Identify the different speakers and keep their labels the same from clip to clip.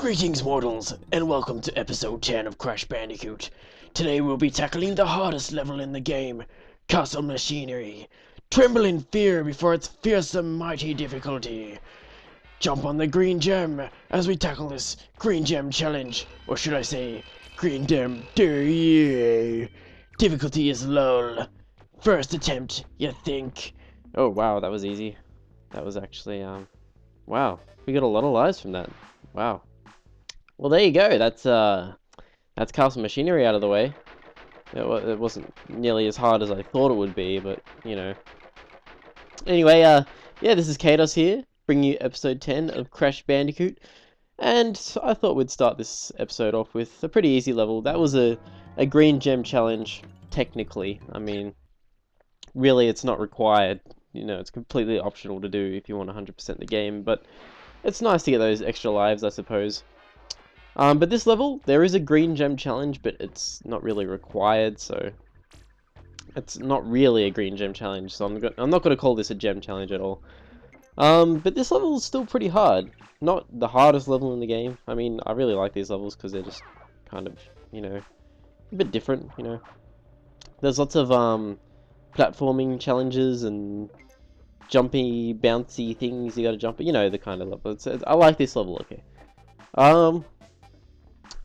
Speaker 1: Greetings mortals, and welcome to episode 10 of Crash Bandicoot. Today we'll be tackling the hardest level in the game, Castle Machinery. Tremble in fear before its fearsome mighty difficulty. Jump on the green gem as we tackle this green gem challenge, or should I say, green gem yeah. Difficulty is lull. First attempt, you think?
Speaker 2: Oh wow, that was easy. That was actually, wow. We got a lot of lives from that. Wow. Well, there you go. That's Castle Machinery out of the way. It wasn't nearly as hard as I thought it would be, but, you know. Anyway, yeah, this is Kados here, bringing you episode 10 of Crash Bandicoot. And I thought we'd start this episode off with a pretty easy level. That was a green gem challenge, technically. I mean, really, it's not required. You know, it's completely optional to do if you want 100% the game, but it's nice to get those extra lives, I suppose. But this level, there is a green gem challenge, but it's not really required, so it's not really a green gem challenge, so I'm not going to call this a gem challenge at all. But this level is still pretty hard. Not the hardest level in the game. I mean, I really like these levels because they're just kind of, you know, a bit different, you know. There's lots of platforming challenges and jumpy, bouncy things you gotta jump, you know, the kind of level. I like this level, okay.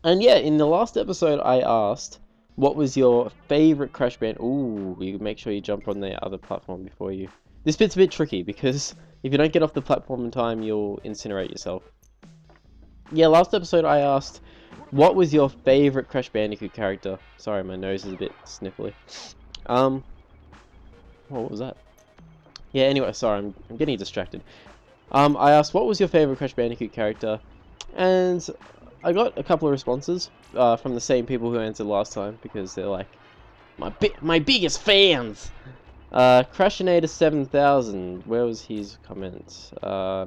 Speaker 2: And yeah, in the last episode I asked, what was your favourite Crash Band? Ooh, you make sure you jump on the other platform before you... This bit's a bit tricky, because if you don't get off the platform in time, you'll incinerate yourself. Yeah, last episode I asked, what was your favourite Crash Bandicoot character? Sorry, my nose is a bit sniffly. What was that? Yeah, anyway, sorry, I'm getting distracted. I asked, what was your favourite Crash Bandicoot character? And I got a couple of responses from the same people who answered last time, because they're like, my biggest fans! Crashinator 7000, where was his comment? Yeah,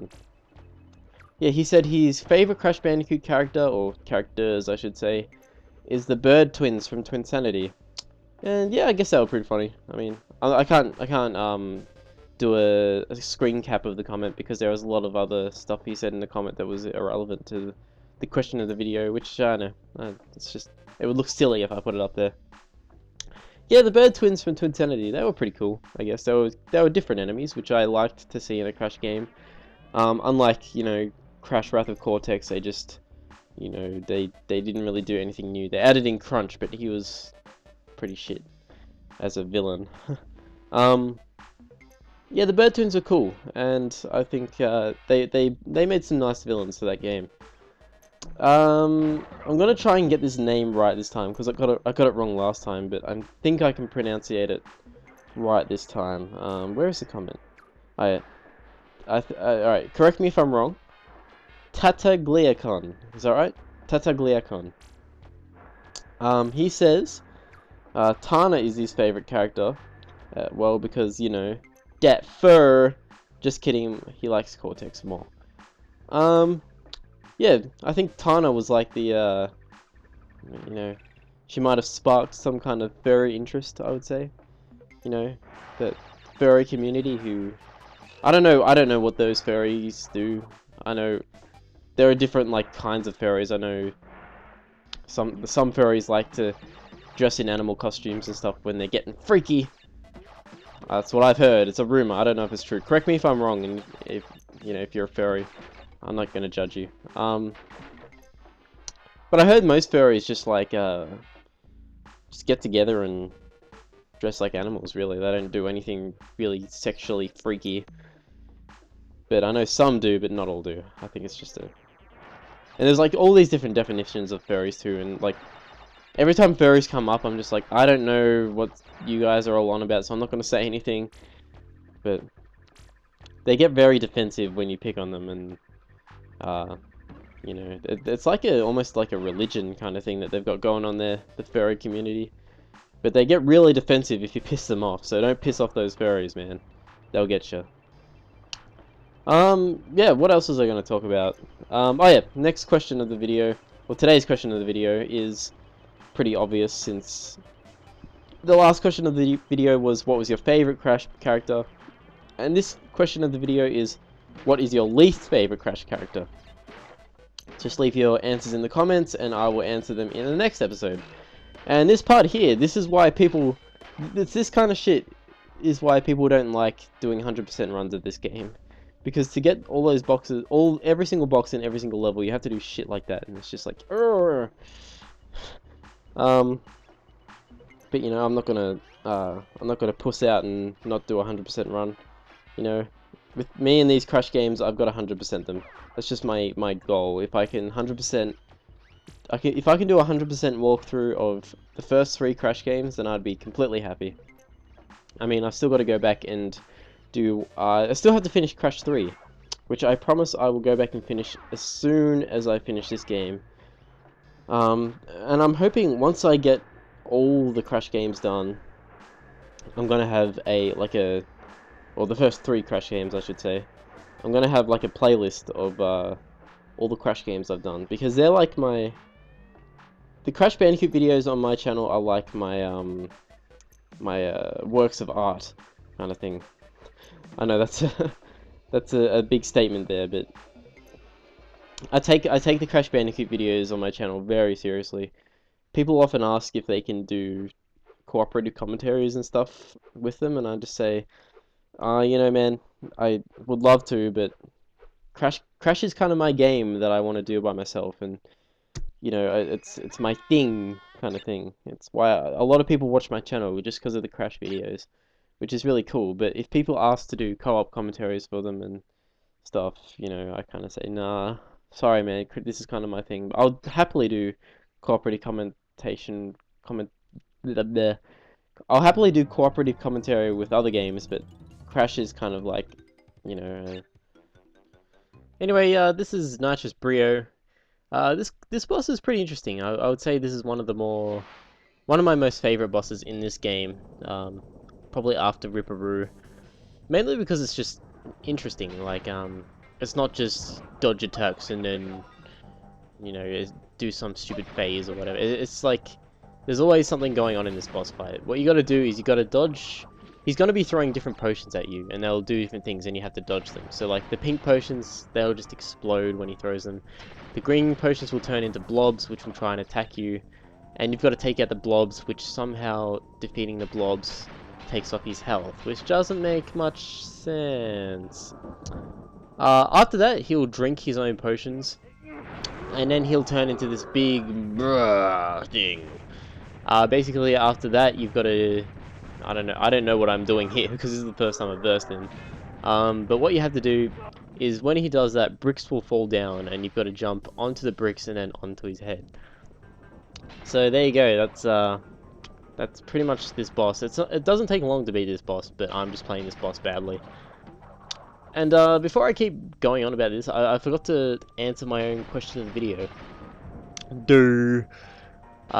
Speaker 2: he said his favourite Crash Bandicoot character, or characters I should say, is the Bird Twins from Twinsanity. And yeah, I guess that was pretty funny. I mean, I can't do a screen cap of the comment because there was a lot of other stuff he said in the comment that was irrelevant to the question of the video, which I don't know, it's just, it would look silly if I put it up there. Yeah, the Bird Twins from Twinsanity, they were pretty cool, I guess. They were different enemies, which I liked to see in a Crash game. Unlike, you know, Crash Wrath of Cortex, they just, you know, they didn't really do anything new. They added in Crunch, but he was pretty shit as a villain. Yeah, the Bird Twins are cool, and I think they made some nice villains for that game. I'm gonna try and get this name right this time because I got it wrong last time, but I think I can pronunciate it right this time. Where is the comment? Alright, correct me if I'm wrong. Tatagliacon, is that right? Tatagliacon. He says Tana is his favorite character. Well, because, you know, that fur. Just kidding, he likes Cortex more. Yeah, I think Tana was like the, you know, she might have sparked some kind of furry interest, I would say. You know, that furry community who, I don't know what those furries do. I know there are different, like, kinds of furries. I know some furries like to dress in animal costumes and stuff when they're getting freaky. That's what I've heard. It's a rumor. I don't know if it's true. Correct me if I'm wrong, and if, you know, if you're a furry. I'm not going to judge you. But I heard most furries just like, just get together and dress like animals, really. They don't do anything really sexually freaky. But I know some do, but not all do. I think it's just a... And there's like all these different definitions of furries too, and like, every time furries come up, I'm just like, I don't know what you guys are all on about, so I'm not going to say anything. But they get very defensive when you pick on them, and you know, it's like almost like a religion kind of thing that they've got going on there, the furry community. But they get really defensive if you piss them off, so don't piss off those furries, man. They'll get you. Yeah, what else was I going to talk about? Oh yeah, next question of the video, well, today's question of the video is pretty obvious, since the last question of the video was, what was your favourite Crash character? And this question of the video is, what is your least favourite Crash character? Just leave your answers in the comments and I will answer them in the next episode. And this part here, this is why people... This kind of shit is why people don't like doing 100% runs of this game. Because to get all those boxes, every single box in every single level, you have to do shit like that. And it's just like... But you know, I'm not gonna puss out and not do a 100% run. You know, with me in these Crash games, I've got to 100% them. That's just my goal. If I can 100%, if I can do a 100% walkthrough of the first 3 Crash games, then I'd be completely happy. I mean, I've still got to go back and do. I still have to finish Crash 3, which I promise I will go back and finish as soon as I finish this game. And I'm hoping once I get all the Crash games done, I'm gonna have or the first 3 Crash games, I should say. I'm gonna have like a playlist of all the Crash games I've done, because they're like the Crash Bandicoot videos on my channel are like my works of art kind of thing. I know that's a big statement there, but I take the Crash Bandicoot videos on my channel very seriously. People often ask if they can do cooperative commentaries and stuff with them, and I just say, you know, man, I would love to, but Crash is kind of my game that I want to do by myself, and you know, it's my thing kind of thing. It's why a lot of people watch my channel, just because of the Crash videos, which is really cool. But if people ask to do co-op commentaries for them and stuff, you know, I kind of say, nah, sorry, man, this is kind of my thing. But I'll happily do cooperative I'll happily do cooperative commentary with other games, but Crash is kind of like, you know. Anyway, this is NITRUS BRIO. This boss is pretty interesting. I would say this is one of my most favorite bosses in this game. Probably after Ripperoo, mainly because it's just interesting. Like, it's not just dodge attacks and then, you know, do some stupid phase or whatever. It's like there's always something going on in this boss fight. What you got to do is you got to dodge. He's going to be throwing different potions at you, and they'll do different things, and you have to dodge them. So, like, the pink potions, they'll just explode when he throws them. The green potions will turn into blobs, which will try and attack you. And you've got to take out the blobs, which somehow defeating the blobs takes off his health, which doesn't make much sense. After that, he'll drink his own potions, and then he'll turn into this big thing. Basically, after that, you've got to... I don't know what I'm doing here, because this is the first time I've burst in. But what you have to do is, when he does that, bricks will fall down, and you've got to jump onto the bricks and then onto his head. So there you go, that's pretty much this boss. It doesn't take long to beat this boss, but I'm just playing this boss badly. And before I keep going on about this, I forgot to answer my own question of the video.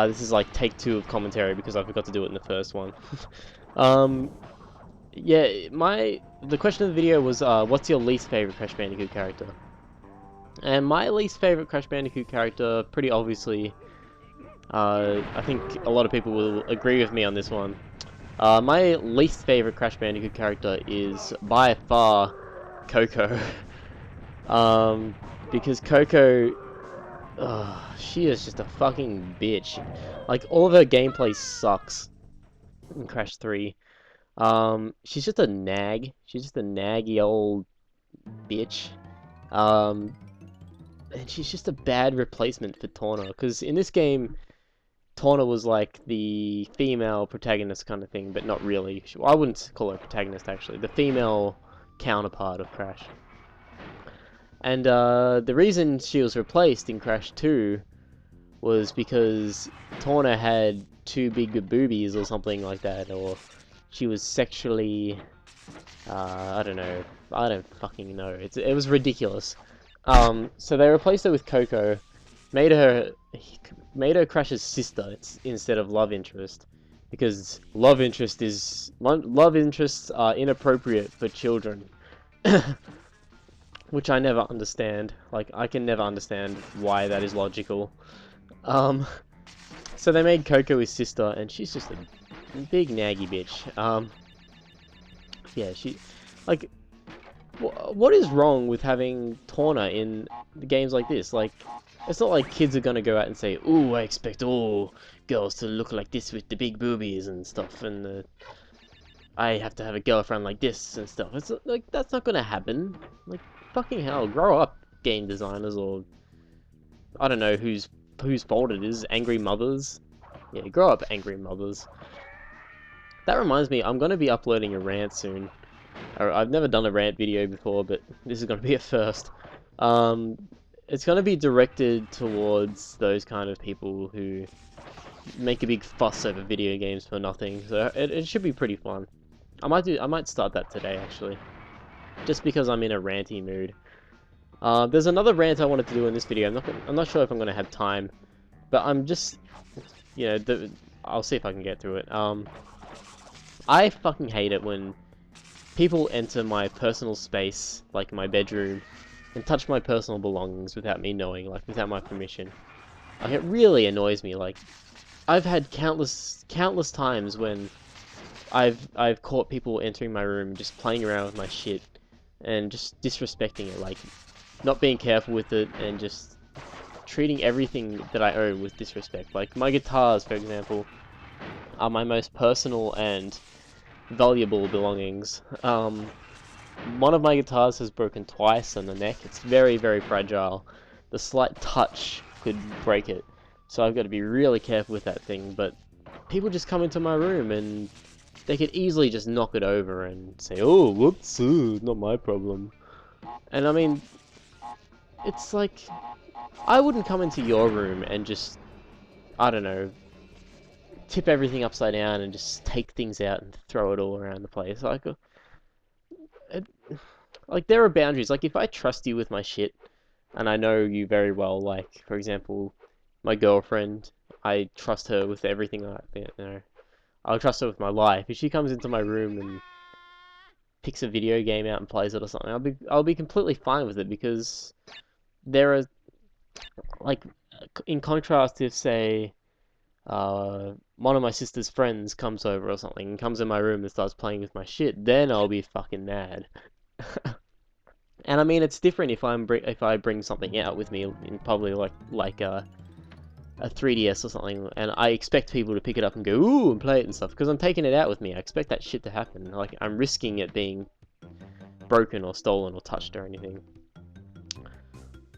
Speaker 2: This is like take 2 of commentary because I forgot to do it in the first one. Yeah, the question of the video was, what's your least favorite Crash Bandicoot character? And my least favorite Crash Bandicoot character, pretty obviously, I think a lot of people will agree with me on this one. My least favorite Crash Bandicoot character is by far Coco. Because Coco, she is just a fucking bitch. Like, all of her gameplay sucks in Crash 3. She's just a nag. She's just a naggy old bitch. And she's just a bad replacement for Torna. Because in this game, Torna was like the female protagonist kind of thing, but not really. I wouldn't call her protagonist, actually. The female counterpart of Crash. And the reason she was replaced in Crash 2 was because Torna had 2 big boobies or something like that, or she was sexually, I don't know, I don't fucking know. It was ridiculous. So they replaced her with Coco, made her Crash's sister instead of love interest, because love interests are inappropriate for children. Which I never understand. Like, I can never understand why that is logical. So they made Coco his sister, and she's just a big naggy bitch. Yeah, she... Like, what is wrong with having Tawna in games like this? Like, it's not like kids are gonna go out and say, "Ooh, I expect all girls to look like this with the big boobies and stuff," and I have to have a girlfriend like this and stuff. It's like, that's not gonna happen. Like, fucking hell, grow up, game designers, or I don't know whose fault it is. Angry mothers. Yeah, grow up, angry mothers. That reminds me, I'm gonna be uploading a rant soon. I've never done a rant video before, but this is gonna be a first. It's gonna be directed towards those kind of people who make a big fuss over video games for nothing. So it should be pretty fun. I might start that today actually, just because I'm in a ranty mood. There's another rant I wanted to do in this video. I'm not sure if I'm gonna have time, but I'm just, you know, I'll see if I can get through it. I fucking hate it when people enter my personal space, like my bedroom, and touch my personal belongings without me knowing, like without my permission. Like, it really annoys me. Like, I've had countless times when I've caught people entering my room, just playing around with my shit, and just disrespecting it, like not being careful with it, and just treating everything that I own with disrespect. Like, my guitars, for example, are my most personal and valuable belongings. One of my guitars has broken twice on the neck. It's very, very fragile. The slight touch could break it. So I've got to be really careful with that thing. But people just come into my room and they could easily just knock it over and say, "Oh, whoops, not my problem." And I mean, it's like, I wouldn't come into your room and just, I don't know, tip everything upside down and just take things out and throw it all around the place. Like, there are boundaries. Like, if I trust you with my shit, and I know you very well, like, for example, my girlfriend, I trust her with everything. I'll trust her with my life. If she comes into my room and picks a video game out and plays it or something, I'll be completely fine with it, because there are, like, in contrast, if say one of my sister's friends comes over or something and comes in my room and starts playing with my shit, then I'll be fucking mad. And I mean, it's different if I bring something out with me, in probably like a 3DS or something, and I expect people to pick it up and go, "Ooh," and play it and stuff, because I'm taking it out with me. I expect that shit to happen. Like, I'm risking it being broken or stolen or touched or anything.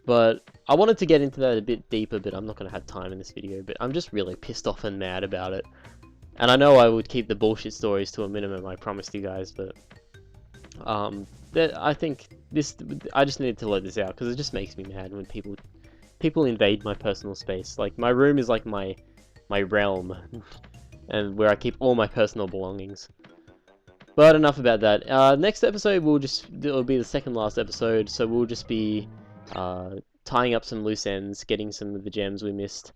Speaker 2: But I wanted to get into that a bit deeper, but I'm not going to have time in this video. But I'm just really pissed off and mad about it. And I know I would keep the bullshit stories to a minimum, I promised you guys, but I think I just needed to let this out, because it just makes me mad when people invade my personal space. Like, my room is like my realm, and where I keep all my personal belongings. But enough about that. Next episode it'll be the second last episode, so we'll just be tying up some loose ends, getting some of the gems we missed,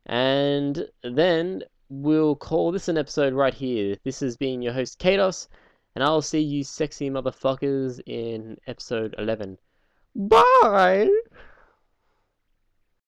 Speaker 2: and then we'll call this an episode right here. This has been your host Kados, and I'll see you sexy motherfuckers in episode 11. Bye!